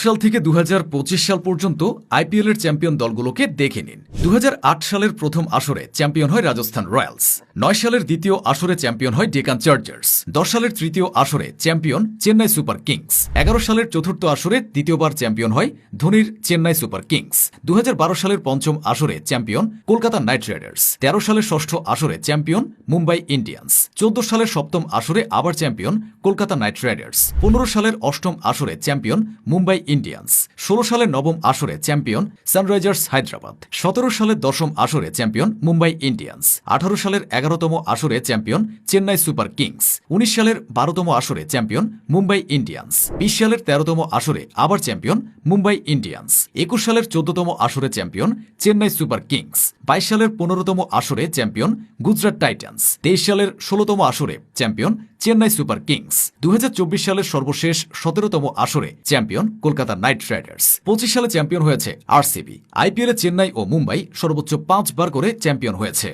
সাল থেকে 2025 সাল পর্যন্ত আইপিএল এর চ্যাম্পিয়ন দলগুলোকে দেখে নিন। 2008 সালের প্রথম আসরে চ্যাম্পিয়ন হয় রাজস্থান রয়্যালস, 9 সালের দ্বিতীয় আসরে চ্যাম্পিয়ন হয় ডেকান চার্জার্স, 10 সালের তৃতীয় আসরে চ্যাম্পিয়ন চেন্নাই সুপার কিংস, 11 সালের চতুর্থ আসরে দ্বিতীয়বার চ্যাম্পিয়ন হয় ধোনির চেন্নাই সুপার কিংস, 2012 সালের পঞ্চম আসরে চ্যাম্পিয়ন কলকাতা নাইট রাইডার্স, 13 সালের ষষ্ঠ আসরে চ্যাম্পিয়ন মুম্বাই ইন্ডিয়ান্স, 14 সালের সপ্তম আসরে আবার চ্যাম্পিয়ন কলকাতা নাইট রাইডার্স, 15 সালের অষ্টম আসরে চ্যাম্পিয়ন মুম্বাই ইন্ডিয়ান্স, 16 সালের নবম আসরে চ্যাম্পিয়ন সানরাইজার্স হায়দ্রাবাদ, 17 সালের দশম আসরে চ্যাম্পিয়ন মুম্বাই ইন্ডিয়ান্স, 18 সালের 11তম আসরে চ্যাম্পিয়ন চেন্নাই সুপার কিংস, 19 সালের 12তম আসরে চ্যাম্পিয়ন মুম্বাই ইন্ডিয়ান্স, 20 সালের 13তম আসরে আবার চ্যাম্পিয়ন মুম্বাই ইন্ডিয়ান্স, 21 সালের 14তম আসরে চ্যাম্পিয়ন চেন্নাই সুপার কিংস, 22 সালের 15তম আসরে চ্যাম্পিয়ন গুজরাট টাইটান্স, 23 সালের 16তম আসরে চ্যাম্পিয়ন চেন্নাই সুপার কিংস, 2024 সালের সর্বশেষ 17তম আসরে চ্যাম্পিয়ন কলকাতা নাইট রাইডার্স, 25 সালে চ্যাম্পিয়ন হয়েছে আরসিবি। আইপিএলে চেন্নাই ও মুম্বাই সর্বোচ্চ 5 বার করে চ্যাম্পিয়ন হয়েছে।